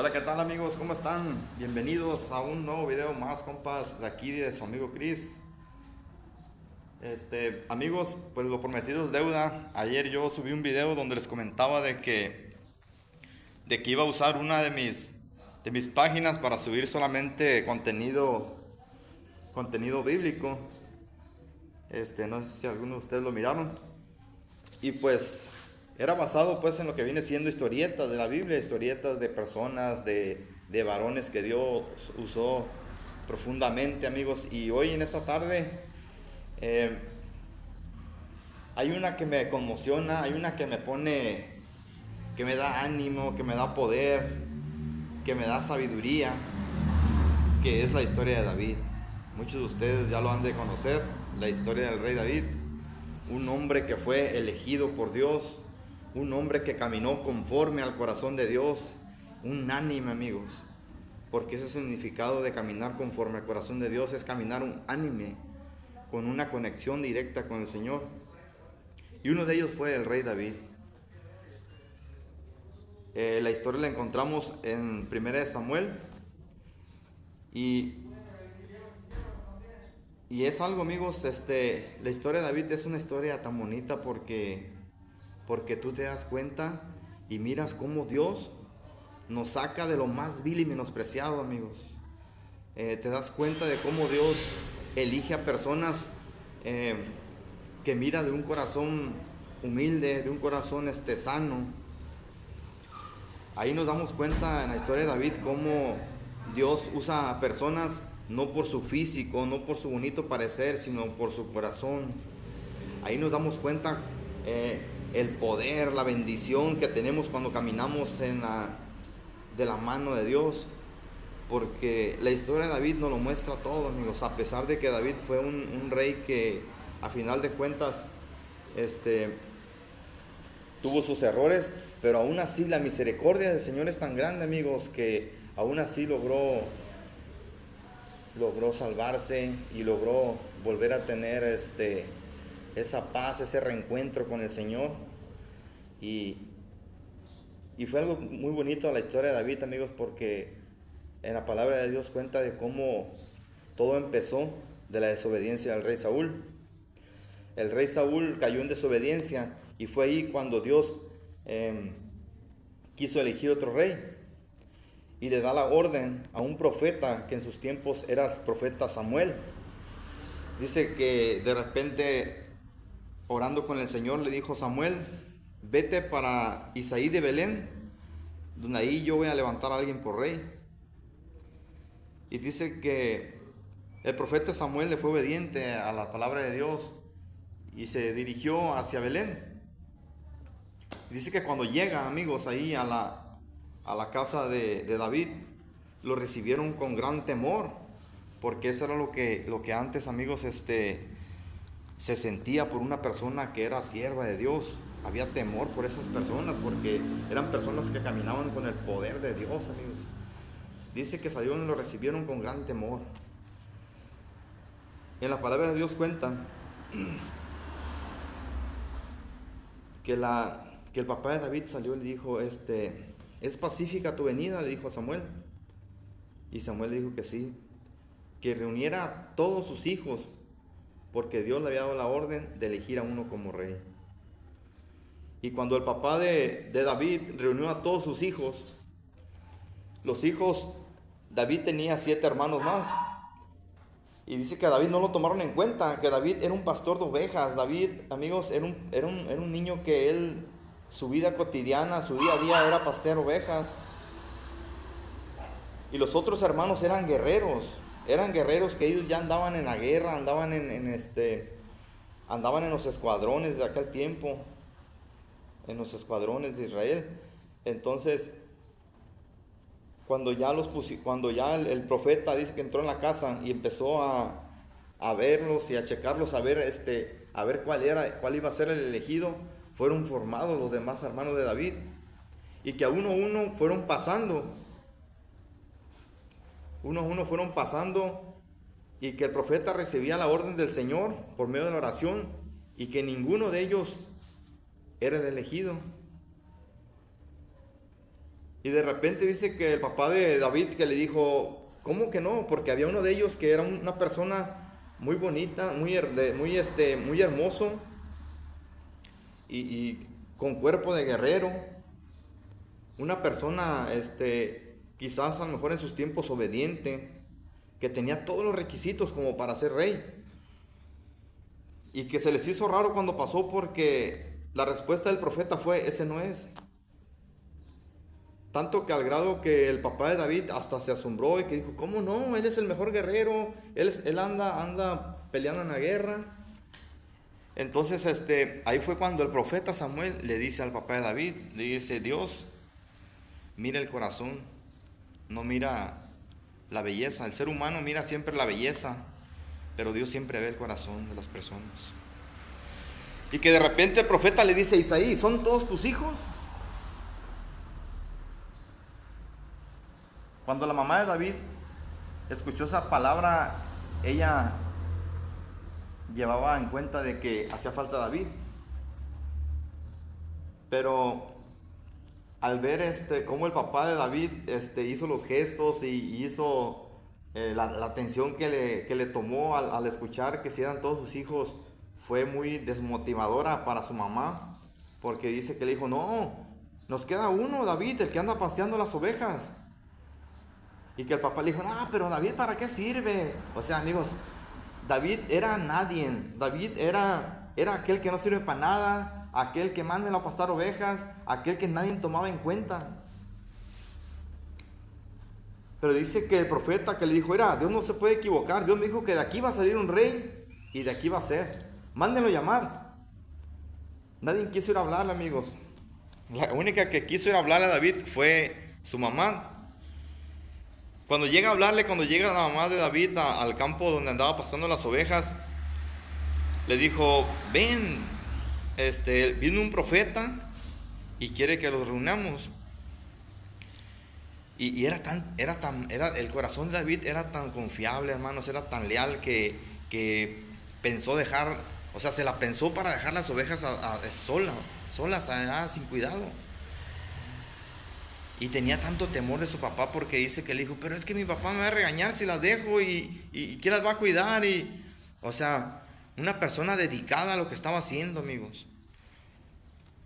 Hola, ¿qué tal amigos? ¿Cómo están? Bienvenidos a un nuevo video más, compas, de aquí de su amigo Chris. Amigos, pues lo prometido es deuda. Ayer yo subí un video donde les comentaba de que iba a usar una de mis páginas para subir solamente contenido bíblico. No sé si alguno de ustedes lo miraron. Y pues era basado pues en lo que viene siendo historietas de la Biblia, historietas de personas, de varones que Dios usó profundamente, amigos. Y hoy en esta tarde eh, hay una que me conmociona, hay una que me pone, que me da ánimo, que me da poder, que me da sabiduría, que es la historia de David. Muchos de ustedes ya lo han de conocer, la historia del rey David. Un hombre que fue elegido por Dios, un hombre que caminó conforme al corazón de Dios, un ánime, amigos, porque ese significado de caminar conforme al corazón de Dios es caminar un ánime, con una conexión directa con el Señor. Y uno de ellos fue el rey David. La historia la encontramos en 1 Samuel y, y es algo, amigos, la historia de David es una historia tan bonita porque tú te das cuenta y miras cómo Dios nos saca de lo más vil y menospreciado, amigos. Te das cuenta de cómo Dios elige a personas eh, que mira de un corazón humilde, de un corazón sano. Ahí nos damos cuenta en la historia de David cómo Dios usa a personas no por su físico, no por su bonito parecer, sino por su corazón. Ahí nos damos cuenta el poder, la bendición que tenemos cuando caminamos de la mano de Dios. Porque la historia de David nos lo muestra todo, amigos. A pesar de que David fue un rey que a final de cuentas tuvo sus errores, pero aún así la misericordia del Señor es tan grande, amigos, que aún así logró salvarse y logró volver a tener esa paz, ese reencuentro con el Señor. Y, y fue algo muy bonito la historia de David, amigos, porque en la palabra de Dios cuenta de cómo todo empezó de la desobediencia del rey Saúl. El rey Saúl cayó en desobediencia y fue ahí cuando Dios quiso elegir otro rey y le da la orden a un profeta que en sus tiempos era el profeta Samuel. Dice que de repente, orando con el Señor, le dijo: Samuel, vete para Isaí de Belén, donde ahí yo voy a levantar a alguien por rey. Y dice que el profeta Samuel le fue obediente a la palabra de Dios y se dirigió hacia Belén. Y dice que cuando llega, amigos, ahí a la casa de David, lo recibieron con gran temor, porque eso era lo que antes, amigos, se sentía por una persona que era sierva de Dios. Había temor por esas personas, porque eran personas que caminaban con el poder de Dios, amigos. Dice que salieron y lo recibieron con gran temor. En la palabra de Dios cuenta que el papá de David salió y le dijo: ¿es pacífica tu venida?, le dijo a Samuel. Y Samuel le dijo que sí, que reuniera a todos sus hijos, porque Dios le había dado la orden de elegir a uno como rey. Y cuando el papá de David reunió a todos sus hijos, David tenía 7 hermanos más. Y dice que a David no lo tomaron en cuenta, que David era un pastor de ovejas. David, amigos, era un niño que él, su vida cotidiana, su día a día era pastear ovejas. Y los otros hermanos eran guerreros que ellos ya andaban en la guerra, andaban andaban en los escuadrones de aquel tiempo, en los escuadrones de Israel. Entonces, cuando ya el profeta dice que entró en la casa y empezó a verlos y a checarlos, a ver cuál iba a ser el elegido, fueron formados los demás hermanos de David, y que uno a uno fueron pasando, y que el profeta recibía la orden del Señor por medio de la oración, y que ninguno de ellos era el elegido. Y de repente dice que el papá de David que le dijo, ¿cómo que no? Porque había uno de ellos que era una persona muy bonita, muy hermoso y con cuerpo de guerrero. Una persona, quizás a lo mejor en sus tiempos obediente, que tenía todos los requisitos como para ser rey. Y que se les hizo raro cuando pasó porque la respuesta del profeta fue, ese no es. Tanto que al grado que el papá de David hasta se asombró y que dijo, ¿cómo no? Él es el mejor guerrero, él anda peleando en la guerra. Entonces, ahí fue cuando el profeta Samuel le dice al papá de David, le dice, Dios mira el corazón, no mira la belleza. El ser humano mira siempre la belleza, pero Dios siempre ve el corazón de las personas. Y que de repente el profeta le dice a Isaí, ¿son todos tus hijos? Cuando la mamá de David escuchó esa palabra, ella llevaba en cuenta de que hacía falta David. Pero al ver cómo el papá de David hizo los gestos y hizo la atención que le tomó al escuchar que si eran todos sus hijos, fue muy desmotivadora para su mamá, porque dice que le dijo, no, nos queda uno, David, el que anda pasteando las ovejas. Y que el papá le dijo, no, pero David, ¿para qué sirve? O sea, amigos, David era nadie. David era aquel que no sirve para nada, aquel que manda a pastar ovejas, aquel que nadie tomaba en cuenta. Pero dice que el profeta que le dijo, Dios no se puede equivocar. Dios me dijo que de aquí va a salir un rey y de aquí va a ser. Mándenlo llamar. Nadie quiso ir a hablarle, amigos. La única que quiso ir a hablarle a David fue su mamá. Cuando llega la mamá de David al campo donde andaba pastando las ovejas, le dijo, ven, vino un profeta y quiere que los reunamos. Y el corazón de David era tan confiable, hermanos, era tan leal que pensó se la pensó para dejar las ovejas solas, allá, sin cuidado. Y tenía tanto temor de su papá porque dice que le dijo, pero es que mi papá me va a regañar si las dejo y ¿quién las va a cuidar? Una persona dedicada a lo que estaba haciendo, amigos.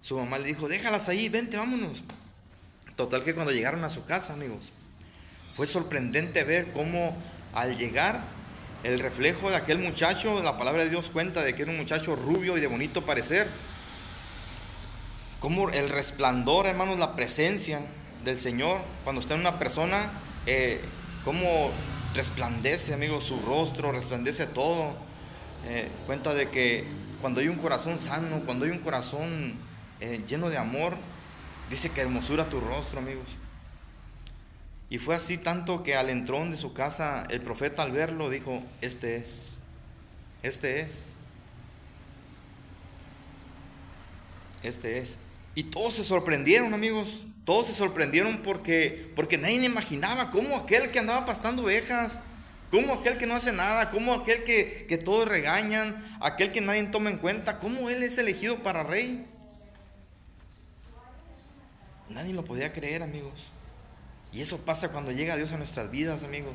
Su mamá le dijo, déjalas ahí, vente, vámonos. Total que cuando llegaron a su casa, amigos, fue sorprendente ver cómo al llegar el reflejo de aquel muchacho, la palabra de Dios cuenta de que era un muchacho rubio y de bonito parecer, como el resplandor, hermanos, la presencia del Señor, cuando está en una persona, cómo resplandece, amigos, su rostro, resplandece todo. Cuenta de que cuando hay un corazón sano, cuando hay un corazón lleno de amor, dice que hermosura tu rostro, amigos. Y fue así tanto que al entrón de su casa, el profeta al verlo dijo, este es. Y todos se sorprendieron, amigos. Todos se sorprendieron porque nadie imaginaba cómo aquel que andaba pastando ovejas, cómo aquel que no hace nada, cómo aquel que todos regañan, aquel que nadie toma en cuenta, cómo él es elegido para rey. Nadie lo podía creer, amigos. Y eso pasa cuando llega Dios a nuestras vidas, amigos.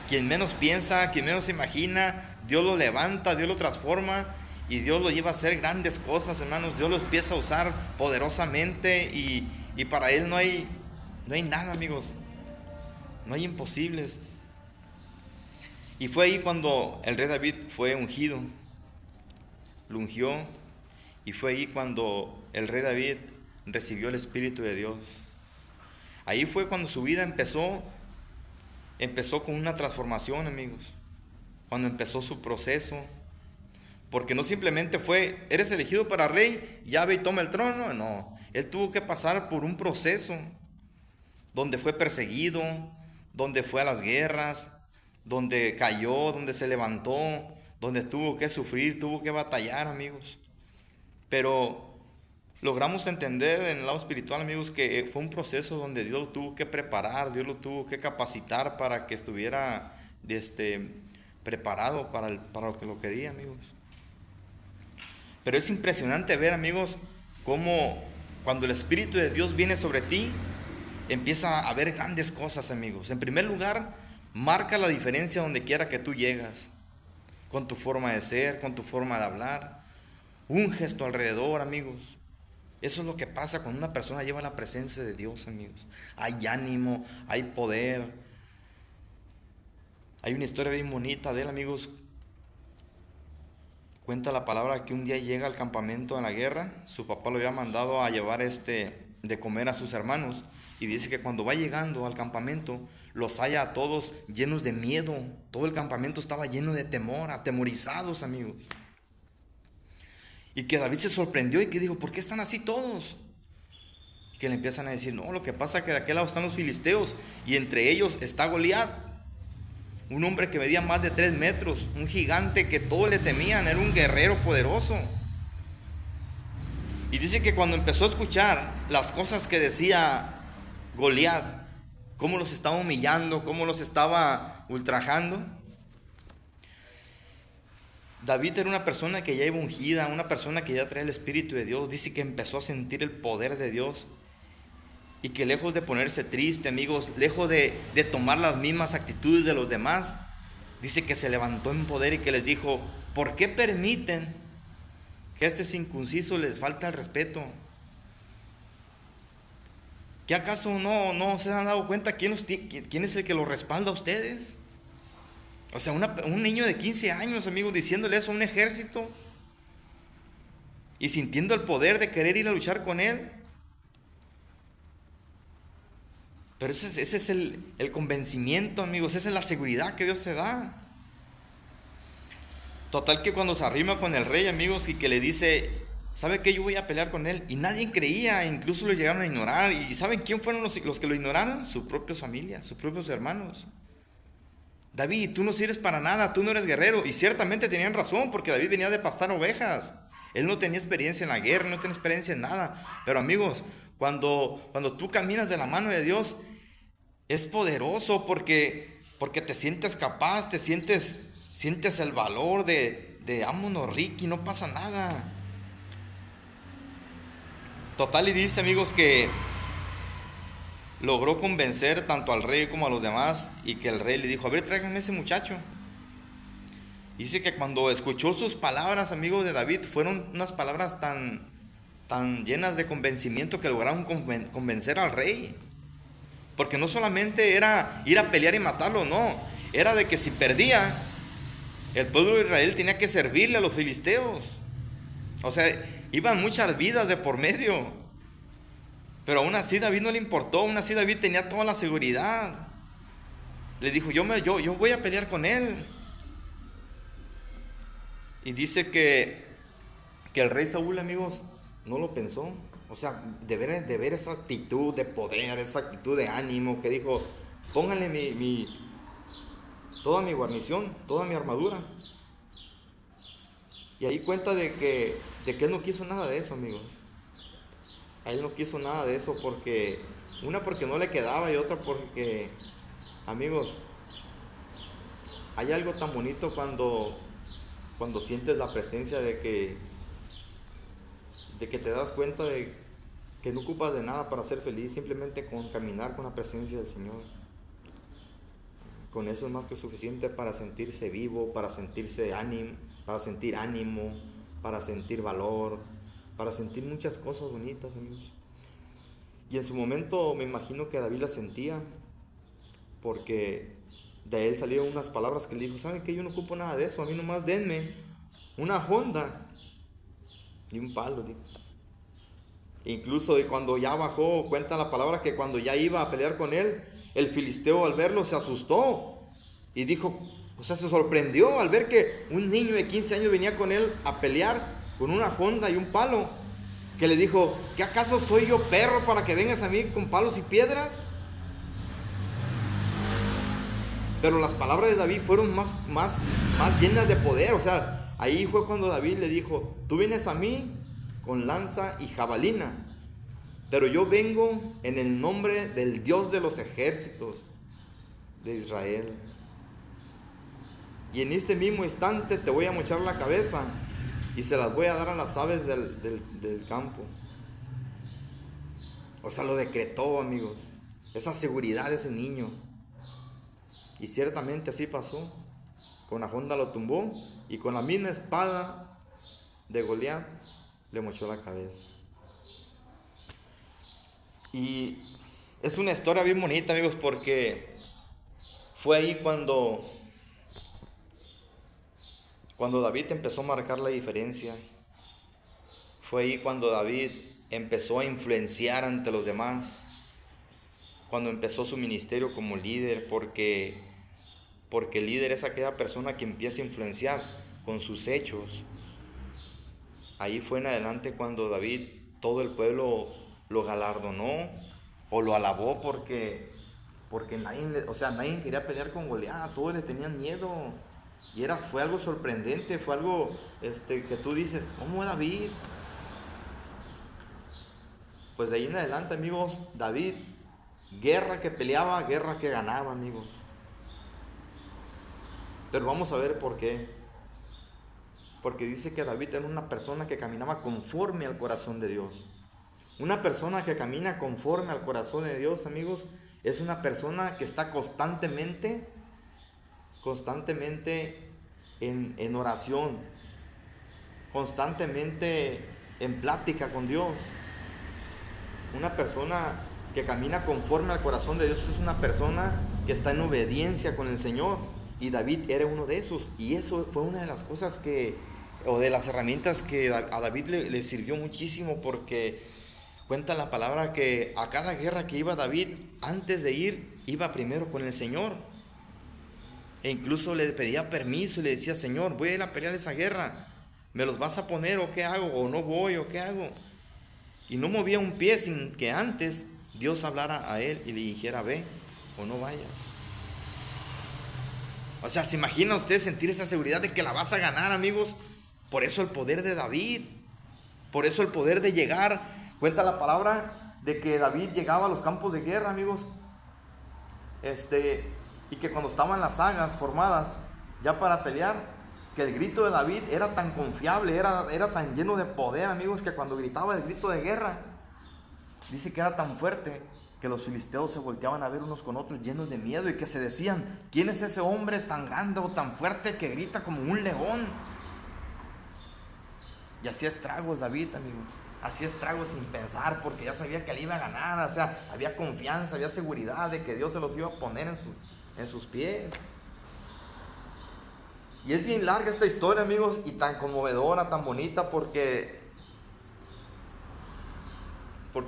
Quien menos piensa, quien menos imagina, Dios lo levanta, Dios lo transforma y Dios lo lleva a hacer grandes cosas, hermanos. Dios lo empieza a usar poderosamente y para Él no hay nada, amigos. No hay imposibles. Y fue ahí cuando el rey David fue ungido, lo ungió, y fue ahí cuando el rey David recibió el Espíritu de Dios. Ahí fue cuando su vida empezó con una transformación, amigos. Cuando empezó su proceso. Porque no simplemente fue, eres elegido para rey, ya ve y toma el trono. No, él tuvo que pasar por un proceso donde fue perseguido, donde fue a las guerras, donde cayó, donde se levantó, donde tuvo que sufrir, tuvo que batallar, amigos. Pero logramos entender en el lado espiritual, amigos, que fue un proceso donde Dios lo tuvo que preparar, Dios lo tuvo que capacitar para que estuviera preparado para lo que lo quería, amigos. Pero es impresionante ver, amigos, cómo cuando el Espíritu de Dios viene sobre ti, empieza a ver grandes cosas, amigos. En primer lugar, marca la diferencia donde quiera que tú llegas, con tu forma de ser, con tu forma de hablar, un gesto alrededor, amigos. Eso es lo que pasa cuando una persona lleva la presencia de Dios, amigos. Hay ánimo, hay poder. Hay una historia bien bonita de él, amigos. Cuenta la palabra que un día llega al campamento en la guerra. Su papá lo había mandado a llevar de comer a sus hermanos. Y dice que cuando va llegando al campamento, los halla a todos llenos de miedo. Todo el campamento estaba lleno de temor, atemorizados, amigos. Y que David se sorprendió y que dijo, ¿por qué están así todos? Y que le empiezan a decir, no, lo que pasa es que de aquel lado están los filisteos y entre ellos está Goliat, un hombre que medía más de 3 metros, un gigante que todos le temían, era un guerrero poderoso. Y dice que cuando empezó a escuchar las cosas que decía Goliat, cómo los estaba humillando, cómo los estaba ultrajando, David era una persona que ya iba ungida, una persona que ya traía el Espíritu de Dios. Dice que empezó a sentir el poder de Dios y que lejos de ponerse triste, amigos, lejos de tomar las mismas actitudes de los demás, dice que se levantó en poder y que les dijo, ¿por qué permiten que a este circunciso les falta el respeto? ¿Qué acaso no se han dado cuenta quién es el que los respalda a ustedes? O sea, un niño de 15 años, amigos, diciéndole eso a un ejército y sintiendo el poder de querer ir a luchar con él. Pero ese es el convencimiento, amigos, esa es la seguridad que Dios te da. Total que cuando se arrima con el rey, amigos, y que le dice, ¿sabe qué? Yo voy a pelear con él. Y nadie creía, incluso lo llegaron a ignorar. ¿Y saben quién fueron los que lo ignoraron? Su propia familia, sus propios hermanos. David, tú no sirves para nada, tú no eres guerrero. Y ciertamente tenían razón, porque David venía de pastar ovejas. Él no tenía experiencia en la guerra, no tenía experiencia en nada. Pero amigos, cuando tú caminas de la mano de Dios, es poderoso porque te sientes capaz, sientes el valor de vámonos, Ricky, no pasa nada. Total, y dice, amigos, que logró convencer tanto al rey como a los demás y que el rey le dijo, a ver, tráiganme ese muchacho. Dice que cuando escuchó sus palabras, amigos, de David, fueron unas palabras tan llenas de convencimiento que lograron convencer al rey. Porque no solamente era ir a pelear y matarlo, no. Era de que si perdía, el pueblo de Israel tenía que servirle a los filisteos. O sea, iban muchas vidas de por medio. Pero aún así David no le importó, aún así David tenía toda la seguridad. Le dijo, yo voy a pelear con él. Y dice que el rey Saúl, amigos, no lo pensó. O sea, de ver esa actitud de poder, esa actitud de ánimo, que dijo, pónganle toda mi guarnición, toda mi armadura. Y ahí cuenta de que él no quiso nada de eso, amigos. A él no quiso nada de eso porque no le quedaba y otra porque, amigos, hay algo tan bonito cuando sientes la presencia de que te das cuenta de que no ocupas de nada para ser feliz, simplemente con caminar con la presencia del Señor. Con eso es más que suficiente para sentirse vivo, para sentir ánimo, para sentir valor, para sentir muchas cosas bonitas, amigos. Y en su momento me imagino que David la sentía, porque de él salieron unas palabras que le dijo, ¿saben qué? Yo no ocupo nada de eso, a mí nomás denme una honda y un palo, dijo. Incluso de cuando ya bajó, cuenta la palabra que cuando ya iba a pelear con él, el filisteo al verlo se asustó y dijo, o sea, se sorprendió al ver que un niño de 15 años venía con él a pelear con una honda y un palo, que le dijo, ¿qué acaso soy yo perro para que vengas a mí con palos y piedras? Pero las palabras de David fueron más llenas de poder. O sea, ahí fue cuando David le dijo, tú vienes a mí con lanza y jabalina, pero yo vengo en el nombre del Dios de los ejércitos de Israel. Y en este mismo instante te voy a mochar la cabeza y se las voy a dar a las aves del campo. O sea, lo decretó, amigos. esa seguridad de ese niño. Y ciertamente así pasó. Con la honda lo tumbó y con la misma espada de Goliat le mochó la cabeza. Y es una historia bien bonita, amigos, porque fue ahí cuando David empezó a marcar la diferencia. Fue ahí cuando David empezó a influenciar ante los demás, cuando empezó su ministerio como líder, porque el líder es aquella persona que empieza a influenciar con sus hechos. Ahí fue en adelante cuando David, todo el pueblo lo galardonó o lo alabó porque nadie quería pelear con Goliat, todos le tenían miedo. Y fue algo sorprendente, fue algo que tú dices, ¿cómo es David? Pues de ahí en adelante, amigos, David, guerra que peleaba, guerra que ganaba, amigos. Pero vamos a ver por qué. Porque dice que David era una persona que caminaba conforme al corazón de Dios. Una persona que camina conforme al corazón de Dios, amigos, es una persona que está constantemente en oración, constantemente en plática con Dios. Una persona que camina conforme al corazón de Dios es una persona que está en obediencia con el Señor. Y David era uno de esos. Y eso fue una de las cosas o de las herramientas que a David le sirvió muchísimo, porque cuenta la palabra que a cada guerra que iba David, antes de ir, iba primero con el Señor. E incluso le pedía permiso y le decía, Señor, voy a ir a pelear esa guerra. ¿Me los vas a poner o qué hago? ¿O no voy o qué hago? Y no movía un pie sin que antes Dios hablara a él y le dijera, ve o no vayas. O sea, ¿se imagina usted sentir esa seguridad de que la vas a ganar, amigos? Por eso el poder de David. Por eso el poder de llegar. Cuenta la palabra de que David llegaba a los campos de guerra, amigos. Y que cuando estaban las sagas formadas ya para pelear, que el grito de David era tan confiable, era tan lleno de poder, amigos, que cuando gritaba el grito de guerra, dice que era tan fuerte que los filisteos se volteaban a ver unos con otros llenos de miedo, y que se decían, ¿quién es ese hombre tan grande o tan fuerte que grita como un león? Y hacía estragos David, amigos. Hacía estragos sin pensar, porque ya sabía que él iba a ganar. O sea, había confianza, había seguridad de que Dios se los iba a poner en sus pies. Y es bien larga esta historia, amigos, y tan conmovedora, tan bonita, porque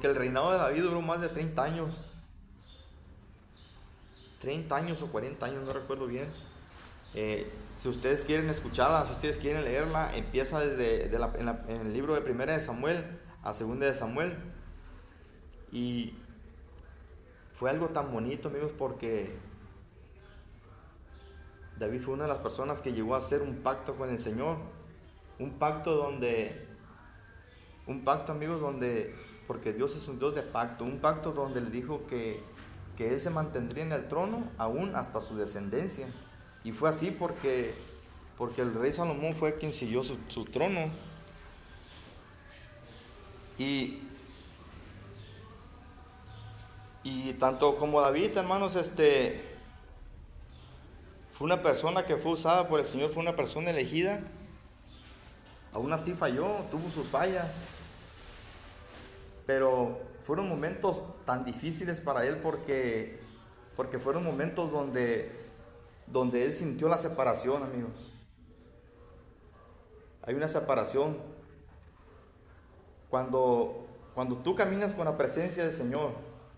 el reinado de David duró más de 30 años. 30 años o 40 años, no recuerdo bien. Si ustedes quieren escucharla, si ustedes quieren leerla, empieza en el libro de Primera de Samuel a Segunda de Samuel. Y fue algo tan bonito, amigos, porque David fue una de las personas que llegó a hacer un pacto con el Señor. Un pacto, amigos, porque Dios es un Dios de pacto. Un pacto donde le dijo que Él se mantendría en el trono aún hasta su descendencia. Y fue así porque el rey Salomón fue quien siguió su trono. Y tanto como David, hermanos, fue una persona que fue usada por el Señor, fue una persona elegida. Aún así falló, tuvo sus fallas. Pero fueron momentos tan difíciles para él porque fueron momentos donde él sintió la separación, amigos. Hay una separación. Cuando tú caminas con la presencia del Señor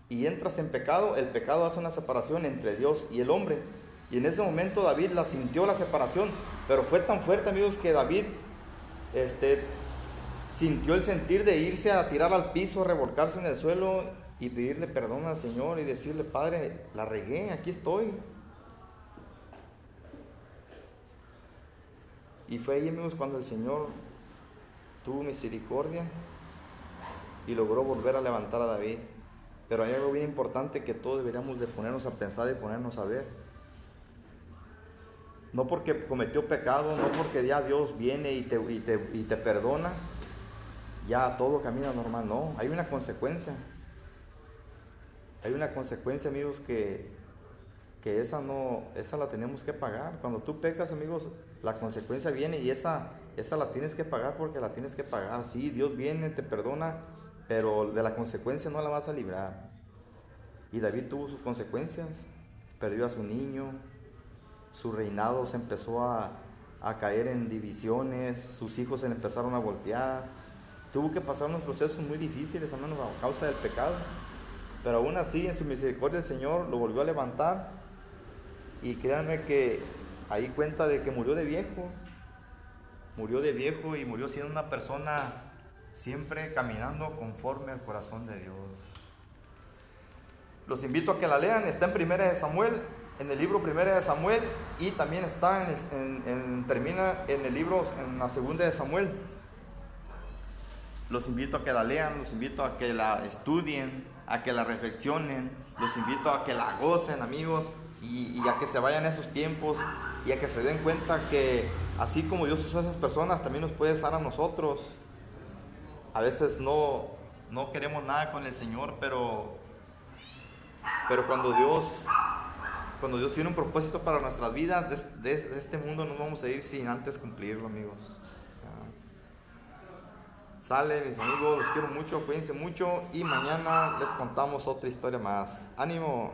y entras en pecado, el pecado hace una separación entre Dios y el hombre. Y en ese momento David sintió la separación, pero fue tan fuerte, amigos, que David sintió el sentir de irse a tirar al piso, revolcarse en el suelo y pedirle perdón al Señor y decirle, Padre, la regué, aquí estoy. Y fue ahí, amigos, cuando el Señor tuvo misericordia y logró volver a levantar a David. Pero hay algo bien importante que todos deberíamos de ponernos a pensar y ponernos a ver. No porque cometió pecado, no porque ya Dios viene y te perdona, ya todo camina normal. No, hay una consecuencia. hay una consecuencia, amigos, que esa la tenemos que pagar. Cuando tú pecas, amigos, la consecuencia viene y esa la tienes que pagar porque la tienes que pagar. Sí, Dios viene, te perdona, pero de la consecuencia no la vas a librar. Y David tuvo sus consecuencias, perdió a su niño, su reinado se empezó a caer en divisiones, sus hijos se le empezaron a voltear, tuvo que pasar unos procesos muy difíciles, hermanos, a causa del pecado, pero aún así en su misericordia el Señor lo volvió a levantar y créanme que ahí cuenta de que murió de viejo y murió siendo una persona siempre caminando conforme al corazón de Dios. Los invito a que la lean, está en Primera de Samuel, en el libro Primera de Samuel, y también está termina en el libro, en la Segunda de Samuel. Los invito a que la lean, los invito a que la estudien, a que la reflexionen, los invito a que la gocen, amigos, y a que se vayan esos tiempos y a que se den cuenta que así como Dios usó a esas personas, también nos puede usar a nosotros. A veces no queremos nada con el Señor, pero cuando Dios tiene un propósito para nuestras vidas, de este mundo no vamos a ir sin antes cumplirlo, amigos. Sale, mis amigos, los quiero mucho, cuídense mucho y mañana les contamos otra historia más. ¡Ánimo!